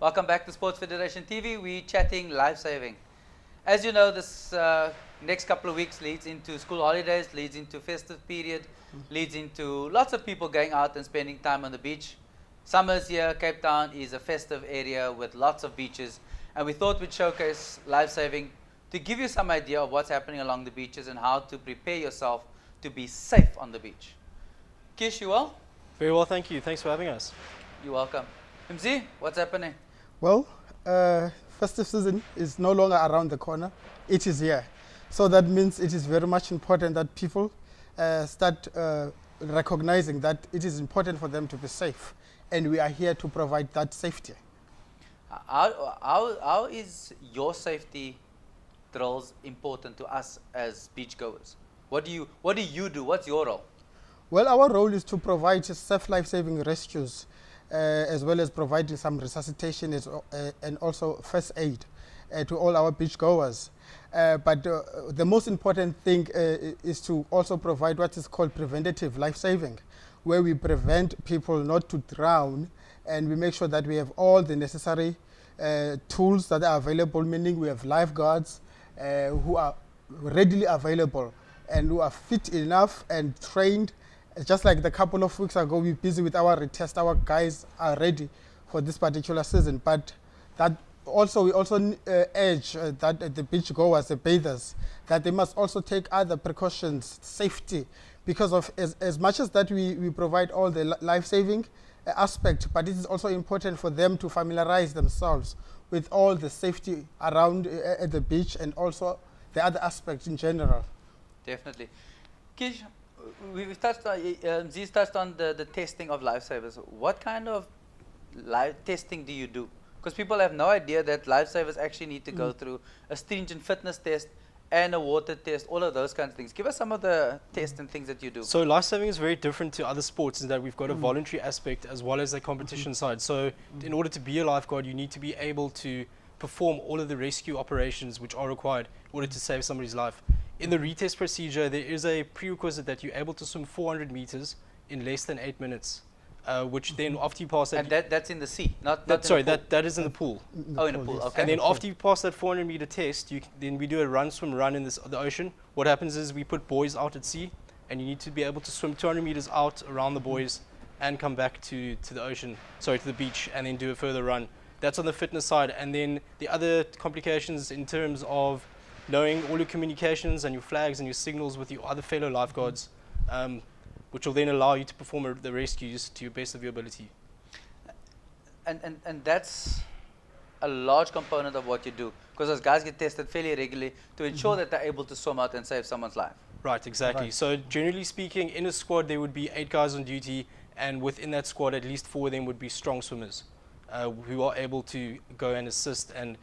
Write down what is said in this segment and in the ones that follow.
Welcome back to Sports Federation TV. We're chatting life-saving. As you know, this next couple of weeks leads into school holidays, leads into festive period, leads into lots of people going out and spending time on the beach. Summer's here. Cape Town is a festive area with lots of beaches, and we thought we'd showcase life-saving to give you some idea of what's happening along the beaches and how to prepare yourself to be safe on the beach. Kish, you well? Very well, thank you. Thanks for having us. You're welcome. Mzi, what's happening? Well, festive season is no longer around the corner. It is here. So that means it is very much important that people start recognizing that it is important for them to be safe. And we are here to provide that safety. How is your safety drills important to us as beachgoers? What do you do? What's your role? Well, our role is to provide safe life-saving rescues, as well as providing some resuscitation and also first aid to all our beachgoers. But the most important thing is to also provide what is called preventative life-saving, where we prevent people not to drown, and we make sure that we have all the necessary tools that are available, meaning we have lifeguards who are readily available and who are fit enough and trained. Just like the couple of weeks ago, we're busy with our retest. Our guys are ready for this particular season. But that also, we also urge that the beachgoers, the bathers, that they must also take other precautions, safety, because of as much as that we provide all the life-saving aspect, but it is also important for them to familiarize themselves with all the safety around at the beach and also the other aspects in general. Definitely. Kish, we've touched on, Z's touched on the testing of lifesavers. What kind of testing do you do? Because people have no idea that lifesavers actually need to go through a stringent fitness test and a water test, all of those kinds of things. Give us some of the tests and things that you do. So lifesaving is very different to other sports in that we've got a voluntary aspect as well as a competition side. So in order to be a lifeguard, you need to be able to perform all of the rescue operations which are required in order to save somebody's life. In the retest procedure, there is a prerequisite that you're able to swim 400 meters in less than 8 minutes, which then after you pass that... And that's in the sea, not sorry, that is in the pool. Oh, in the pool, okay. And then after you pass that 400 meter test, then we do a run, swim, run in the ocean. What happens is we put buoys out at sea, and you need to be able to swim 200 meters out around the buoys and come back to the ocean, sorry, to the beach, and then do a further run. That's on the fitness side. And then the other complications in terms of knowing all your communications and your flags and your signals with your other fellow lifeguards, which will then allow you to perform the rescues to your best of your ability. And that's a large component of what you do, because those guys get tested fairly regularly to ensure that they're able to swim out and save someone's life. Right, exactly. Right. So generally speaking, in a squad there would be 8 guys on duty, and within that squad at least 4 of them would be strong swimmers who are able to go and assist and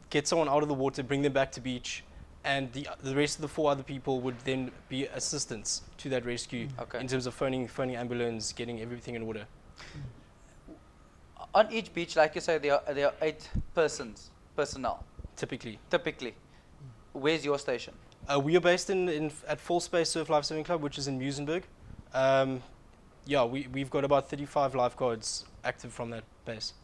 get someone out of the water, bring them back to beach, and the rest of the 4 other people would then be assistants to that rescue in terms of phoning ambulance, getting everything in order. On each beach, like you say, there are 8 personnel. Typically. Where's your station? We are based at Full Space Surf Lifesaving Club, which is in Muizenberg. Yeah, we've got about 35 lifeguards active from that base.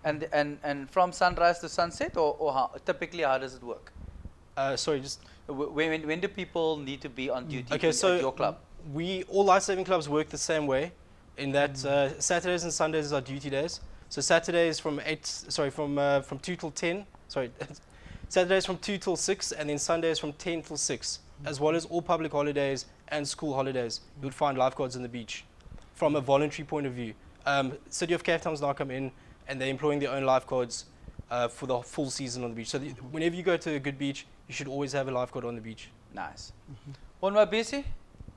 And from sunrise to sunset, or typically how does it work? Sorry, just when do people need to be on duty at your club? All lifesaving clubs work the same way, in that Saturdays and Sundays are duty days. So Saturdays from 2 till 10. Sorry, Saturdays from 2 till 6, and then Sundays from 10 till 6, as well as all public holidays and school holidays. You would find lifeguards on the beach. From a voluntary point of view, City of Cape Town's now come in, and they're employing their own lifeguards for the full season on the beach. So whenever you go to a good beach, you should always have a lifeguard on the beach. Nice. Onwabisi?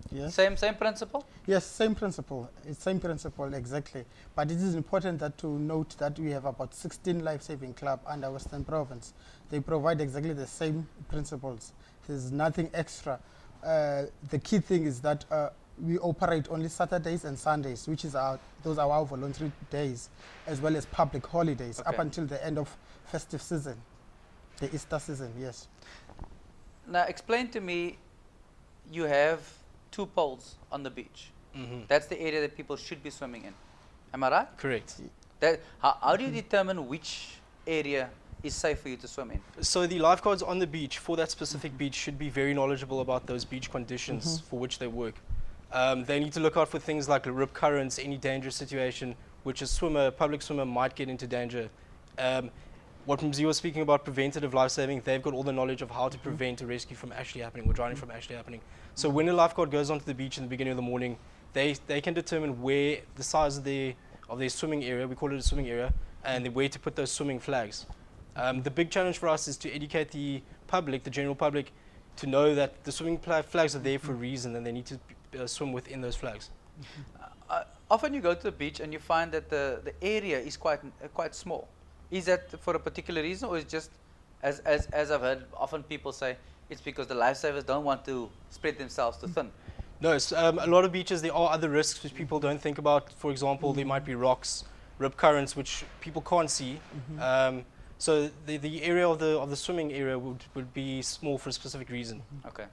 Yes. Same principle? Yes, same principle. It's same principle, exactly. But it is important to note that we have about 16 life-saving clubs under Western Province. They provide exactly the same principles. There's nothing extra. The key thing is that we operate only Saturdays and Sundays, which is those are our voluntary days, as well as public holidays, up until the end of festive season, the Easter season, yes. Now explain to me, you have 2 poles on the beach. That's the area that people should be swimming in. Am I right? Correct. How do you determine which area is safe for you to swim in? So the lifeguards on the beach for that specific beach should be very knowledgeable about those beach conditions for which they work. They need to look out for things like rip currents, any dangerous situation, which a public swimmer might get into danger. What Mziwoxolo was speaking about, preventative life saving, they've got all the knowledge of how to prevent a rescue from actually happening or drowning from actually happening. So when a lifeguard goes onto the beach in the beginning of the morning, they can determine where the size of their swimming area, we call it a swimming area, and then where to put those swimming flags. The big challenge for us is to educate the public, the general public, to know that the swimming flags are there for a reason and they need to swim within those flags. Often you go to the beach and you find that the area is quite small. Is that for a particular reason, or is just, as I've heard often people say, it's because the lifesavers don't want to spread themselves too thin? No, a lot of beaches, there are other risks which people don't think about. For example, there might be rocks, rip currents, which people can't see. So the area of the swimming area would be small for a specific reason. Okay.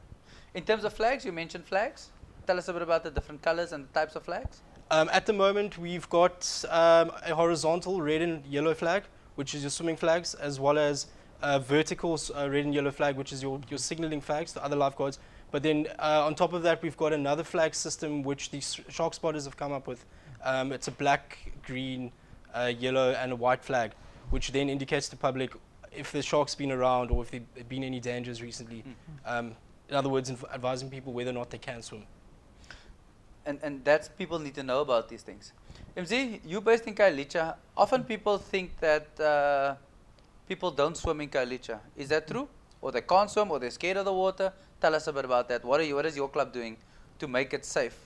In terms of flags, you mentioned flags. Tell us a bit about the different colors and the types of flags. At the moment, we've got a horizontal red and yellow flag, which is your swimming flags, as well as a vertical red and yellow flag, which is your signaling flags, the other lifeguards. But then on top of that, we've got another flag system which the shark spotters have come up with. It's a black, green, yellow, and a white flag, which then indicates to the public if the shark's been around or if there have been any dangers recently. In other words, advising people whether or not they can swim. And that's, people need to know about these things. MZ, you're based in Khayelitsha. Often people think that people don't swim in Khayelitsha. Is that true? Or they can't swim, or they're scared of the water? Tell us a bit about that. What is your club doing to make it safe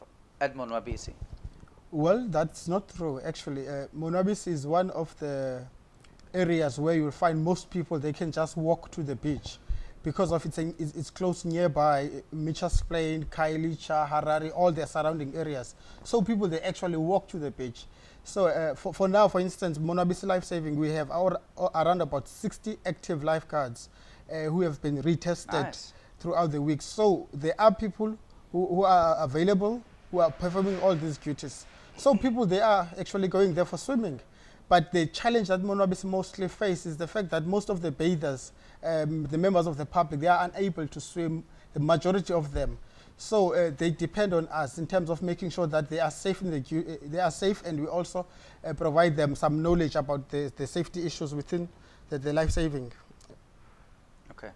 at Monwabisi? Well, that's not true, actually. Monwabisi is one of the areas where you'll find most people, they can just walk to the beach because of it's close nearby, Mitchell's Plain, Khayelitsha, Harare, all the surrounding areas. So people, they actually walk to the beach. So for now, for instance, Monwabisi Life Saving, we have around about 60 active lifeguards who have been retested throughout the week. So there are people who are available, who are performing all these duties. So people, they are actually going there for swimming. But the challenge that Monwabisi mostly face is the fact that most of the bathers, the members of the public, they are unable to swim, the majority of them. So they depend on us in terms of making sure that they are safe, and we also provide them some knowledge about the safety issues within the life saving. Okay.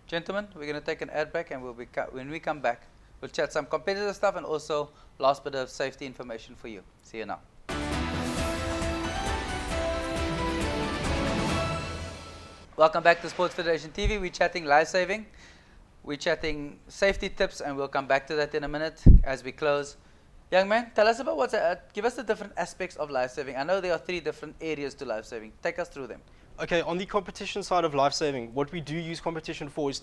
Gentlemen, we're going to take an ad break, and when we come back, we'll chat some competitive stuff and also last bit of safety information for you. See you now. Welcome back to Sports Federation TV. We're chatting life saving. We're chatting safety tips, and we'll come back to that in a minute as we close. Young man, tell us about give us the different aspects of life saving. I know there are 3 different areas to life saving. Take us through them. Okay, on the competition side of life saving, what we do use competition for is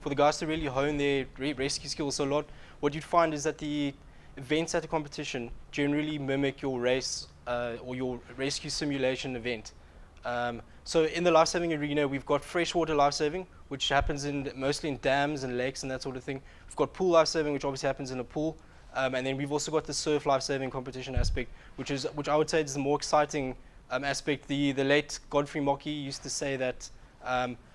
for the guys to really hone their rescue skills. So what you'd find is that the events at the competition generally mimic your race or your rescue simulation event. So in the life-saving arena, we've got freshwater life-saving, which happens mostly in dams and lakes and that sort of thing. We've got pool life-saving, which obviously happens in a pool. And then we've also got the surf life-saving competition aspect, which I would say is the more exciting aspect. The late Godfrey Mocky used to say that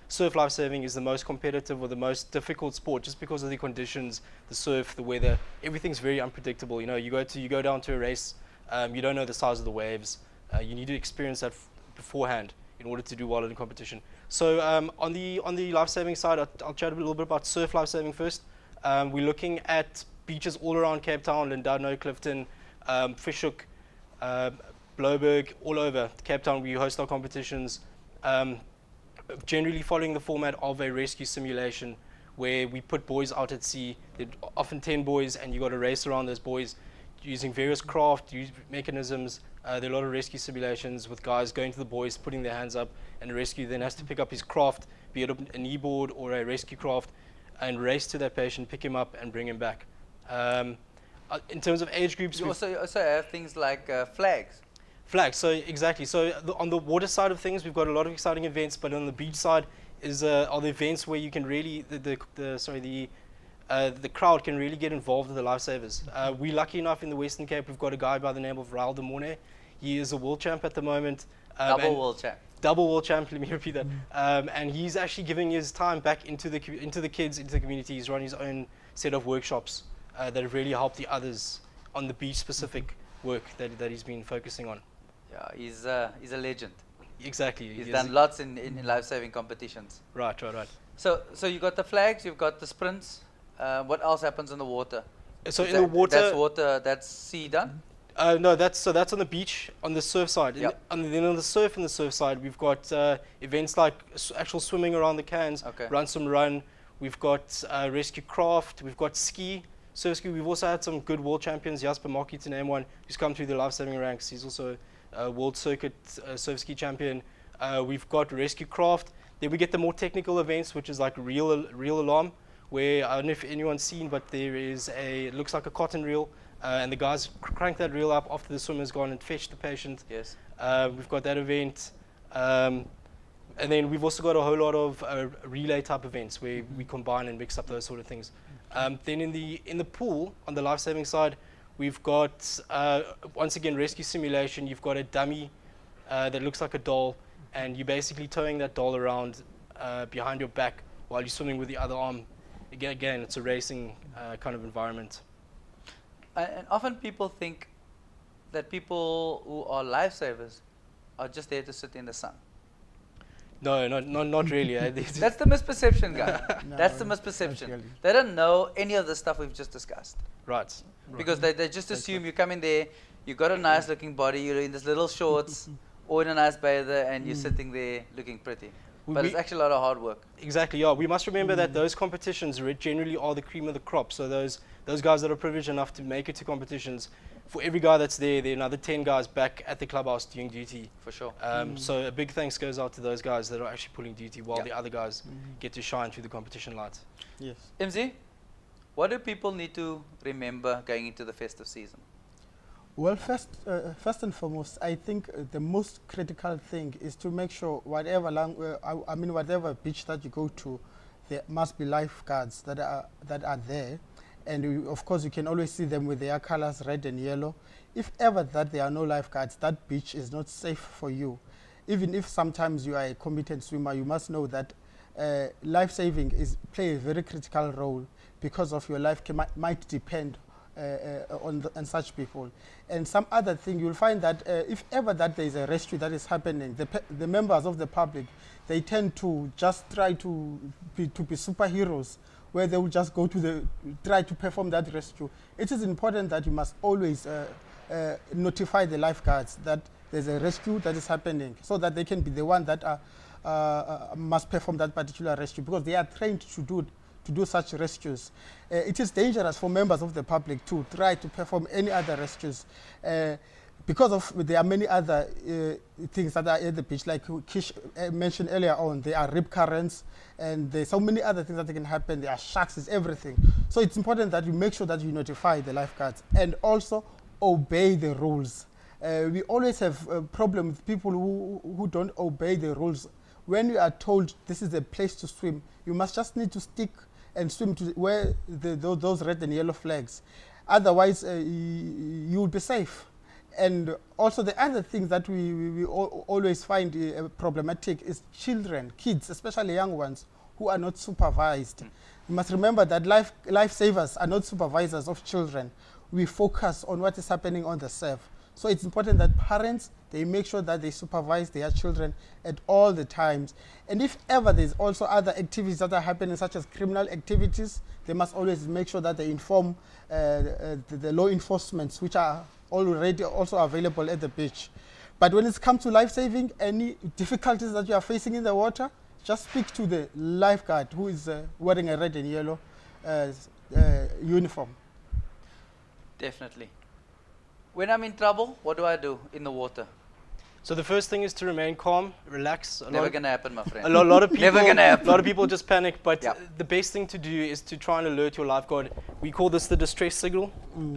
surf life-saving is the most competitive or the most difficult sport just because of the conditions, the surf, the weather. Everything's very unpredictable. You know, you go down to a race, you don't know the size of the waves. You need to experience that beforehand in order to do well in the competition. So on the life-saving side, I'll chat a little bit about surf life-saving first. We're looking at beaches all around Cape Town, Lindano, Clifton, Fish Hoek, Bloberg, all over Cape Town. We host our competitions, generally following the format of a rescue simulation where we put boys out at sea. There are often 10 boys, and you got to race around those boys using various craft, mechanisms. There are a lot of rescue simulations with guys going to the boys, putting their hands up, and the rescue then has to pick up his craft, be it a kneeboard or a rescue craft, and race to that patient, pick him up, and bring him back. In terms of age groups, you also have things like flags. Flags, so exactly. So on the water side of things, we've got a lot of exciting events, but on the beach side are the events where you can really the crowd can really get involved with the lifesavers. We're lucky enough in the Western Cape, we've got a guy by the name of Raul de Mornay. He is a world champ at the moment. Double world champ. Double world champ, let me repeat that. And he's actually giving his time back into the kids, into the community. He's run his own set of workshops that have really helped the others on the beach specific work that he's been focusing on. Yeah, he's a legend. Exactly. He's done lots in life-saving competitions. Right. So you got the flags, you've got the sprints. What else happens in the water? So in the water, that's water. That's sea done. No, that's on the beach, on the surf side. Yep. Then on the surf side, we've got events like actual swimming around the cans, run some run. We've got rescue craft. We've got ski, surf ski. We've also had some good world champions. Jasper Markie, to name one, who's come through the life-saving ranks. He's also a world circuit surf ski champion. We've got rescue craft. Then we get the more technical events, which is like real alarm, where I don't know if anyone's seen, but there is it looks like a cotton reel. And the guys crank that reel up after the swimmer's gone and fetched the patient. Yes. We've got that event. And then we've also got a whole lot of relay type events where we combine and mix up those sort of things. Then in the pool, on the life-saving side, we've got, once again, rescue simulation. You've got a dummy that looks like a doll, and you're basically towing that doll around behind your back while you're swimming with the other arm. Again, it's a racing kind of environment. And often people think that people who are lifesavers are just there to sit in the sun. No, not really. That's the misperception, guy. No, That's the misperception. really. They don't know any of the stuff we've just discussed. Right. Because they just assume you come in there, you've got a nice looking body, you're in this little shorts or in a nice bather, and you're sitting there looking pretty. But it's actually a lot of hard work. Exactly, yeah. We must remember that those competitions generally are the cream of the crop. So those guys that are privileged enough to make it to competitions, for every guy that's there are another 10 guys back at the clubhouse doing duty. For sure. So a big thanks goes out to those guys that are actually pulling duty while the other guys get to shine through the competition lights. Yes. MZ, what do people need to remember going into the festive season? Well, first and foremost, I think the most critical thing is to make sure whatever whatever beach that you go to, there must be lifeguards that are there, and of course you can always see them with their colors, red and yellow. If ever that there are no lifeguards, that beach is not safe for you. Even if sometimes you are a competent swimmer, you must know that life saving play a very critical role, because of your life might depend on such people. And some other thing, you'll find that if ever that there is a rescue that is happening, the members of the public, they tend to just try to be superheroes, where they will just go to try to perform that rescue. It is important that you must always notify the lifeguards that there's a rescue that is happening, so that they can be the one that must perform that particular rescue, because they are trained to do such rescues. It is dangerous for members of the public to try to perform any other rescues, because there are many other things that are at the beach, like Kish mentioned earlier on. There are rip currents, and there's so many other things that can happen. There are sharks, it's everything. So it's important that you make sure that you notify the lifeguards and also obey the rules. We always have a problem with people who don't obey the rules. When you are told this is a place to swim, you must just need to stick and swim to where those red and yellow flags. Otherwise, you will be safe. And also the other thing that we always find problematic is kids, especially young ones, who are not supervised. You must remember that lifesavers are not supervisors of children. We focus on what is happening on the surf. So it's important that parents, they make sure that they supervise their children at all the times. And if ever there's also other activities that are happening, such as criminal activities, they must always make sure that they inform the law enforcement, which are already also available at the beach. But when it comes to life-saving, any difficulties that you are facing in the water, just speak to the lifeguard who is wearing a red and yellow uniform. Definitely. When I'm in trouble, what do I do in the water? So the first thing is to remain calm, relax. Never gonna happen, my friend. A lot of people, Never gonna happen. A lot of people just panic, but the best thing to do is to try and alert your lifeguard. We call this the distress signal.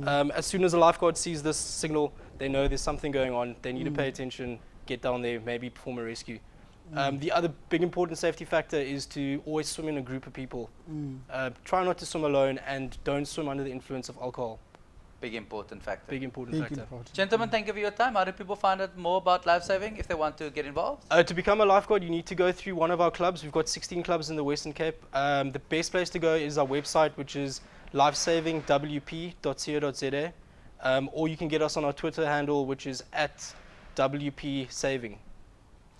As soon as a lifeguard sees this signal, they know there's something going on. They need to pay attention, get down there, maybe perform a rescue. The other big important safety factor is to always swim in a group of people. Try not to swim alone, and don't swim under the influence of alcohol. Big important factor. Big important Big factor. important. Gentlemen, thank you for your time. How do people find out more about lifesaving if they want to get involved? To become a lifeguard, you need to go through one of our clubs. We've got 16 clubs in the Western Cape. The best place to go is our website, which is lifesavingwp.co.za. Or you can get us on our Twitter handle, which is @WPSaving.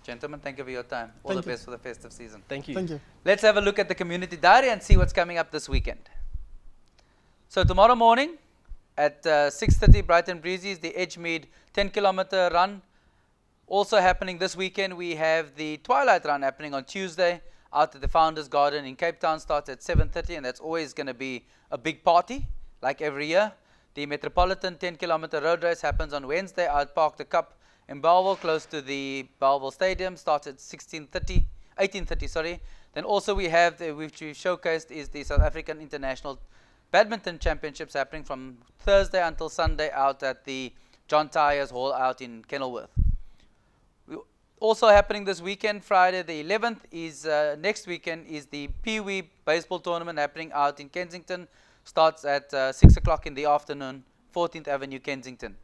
Gentlemen, thank you for your time. All Thank the you. best for the festive season. Thank you. Thank you. Let's have a look at the community diary and see what's coming up this weekend. So tomorrow morning at 6:30, bright and breezy, is the Edgemead 10-kilometer run. Also happening this weekend, we have the Twilight Run happening on Tuesday out at the Founders Garden in Cape Town. Starts at 7:30, and that's always going to be a big party, like every year. The Metropolitan 10-kilometer road race happens on Wednesday out Park the Cup in Bellville, close to the Bellville Stadium. Starts at 18:30, sorry. Then also we have, which we've showcased, is the South African International Badminton Championships happening from Thursday until Sunday out at the John Tyers Hall out in Kenilworth. Also happening this weekend, Friday the 11th, is next weekend, is the Pee Wee baseball tournament happening out in Kensington. Starts at 6 o'clock in the afternoon, 14th Avenue, Kensington.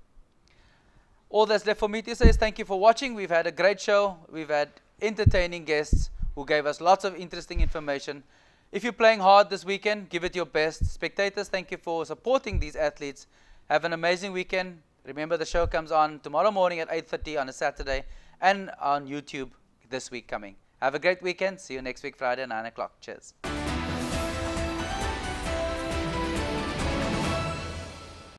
All that's left for me to say is thank you for watching. We've had a great show. We've had entertaining guests who gave us lots of interesting information. If you're playing hard this weekend, give it your best. Spectators, thank you for supporting these athletes. Have an amazing weekend. Remember, the show comes on tomorrow morning at 8:30 on a Saturday and on YouTube this week coming. Have a great weekend. See you next week, Friday, 9 o'clock. Cheers.